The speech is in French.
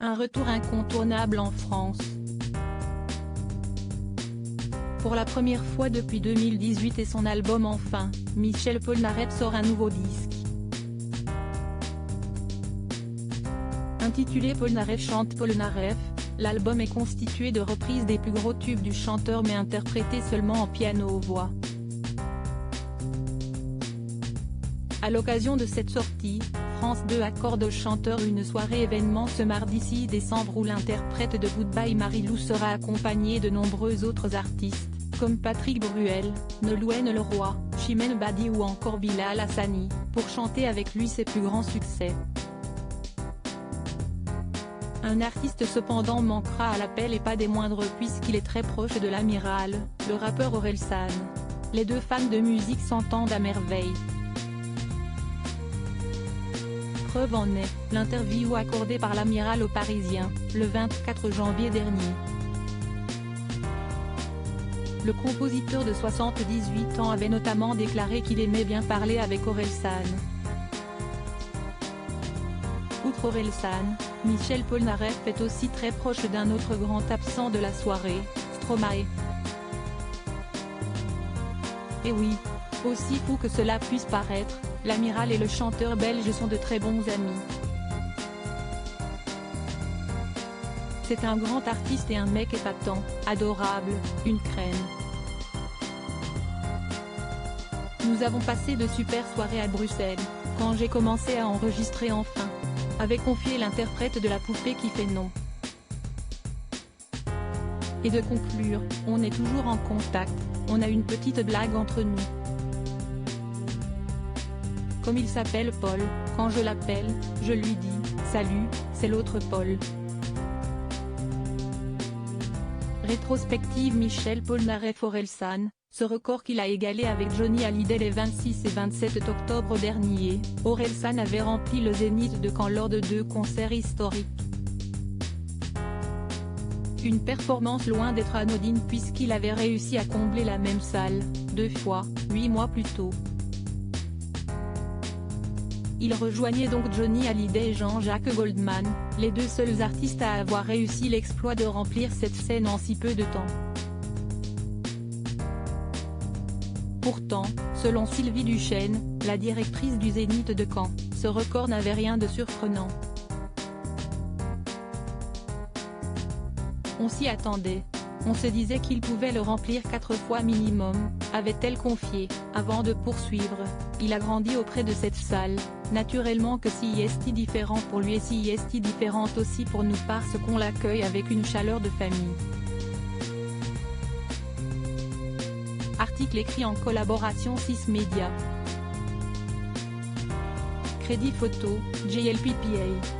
Un retour incontournable en France. Pour la première fois depuis 2018 et son album Enfin, Michel Polnareff sort un nouveau disque. Intitulé Polnareff chante Polnareff, l'album est constitué de reprises des plus gros tubes du chanteur mais interprétés seulement en piano-voix. À l'occasion de cette sortie, France 2 accorde au chanteur une soirée événement ce mardi 6 décembre où l'interprète de Goodbye Marilou sera accompagné de nombreux autres artistes, comme Patrick Bruel, Nolwenn Leroy, Chimène Badi ou encore Bilal Hassani, pour chanter avec lui ses plus grands succès. Un artiste cependant manquera à l'appel et pas des moindres puisqu'il est très proche de l'amiral, le rappeur Orelsan. Les deux fans de musique s'entendent à merveille. Preuve en est, l'interview accordée par l'amiral aux Parisiens, le 24 janvier dernier. Le compositeur de 78 ans avait notamment déclaré qu'il aimait bien parler avec Orelsan. Outre Orelsan, Michel Polnareff est aussi très proche d'un autre grand absent de la soirée, Stromae. Et oui, aussi fou que cela puisse paraître, l'amiral et le chanteur belge sont de très bons amis. C'est un grand artiste et un mec épatant, adorable, une crème. Nous avons passé de super soirées à Bruxelles, quand j'ai commencé à enregistrer Enfin, avait confié l'interprète de La Poupée qui fait non. Et de conclure, on est toujours en contact, on a une petite blague entre nous. Comme il s'appelle Paul, quand je l'appelle, je lui dis « Salut, c'est l'autre Paul ». Rétrospective Michel Polnareff Orelsan, ce record qu'il a égalé avec Johnny Hallyday les 26 et 27 octobre dernier, Orelsan avait rempli le Zénith de Caen lors de 2 concerts historiques. Une performance loin d'être anodine puisqu'il avait réussi à combler la même salle, 2 fois, 8 mois plus tôt. Il rejoignait donc Johnny Hallyday et Jean-Jacques Goldman, les 2 seuls artistes à avoir réussi l'exploit de remplir cette scène en si peu de temps. Pourtant, selon Sylvie Duchesne, la directrice du Zénith de Caen, ce record n'avait rien de surprenant. On s'y attendait. On se disait qu'il pouvait le remplir 4 fois minimum, avait-elle confié, avant de poursuivre. Il a grandi auprès de cette salle, naturellement que si est différent pour lui et si est différente aussi pour nous parce qu'on l'accueille avec une chaleur de famille. Article écrit en collaboration 6 Médias. Crédit photo, JLPPA.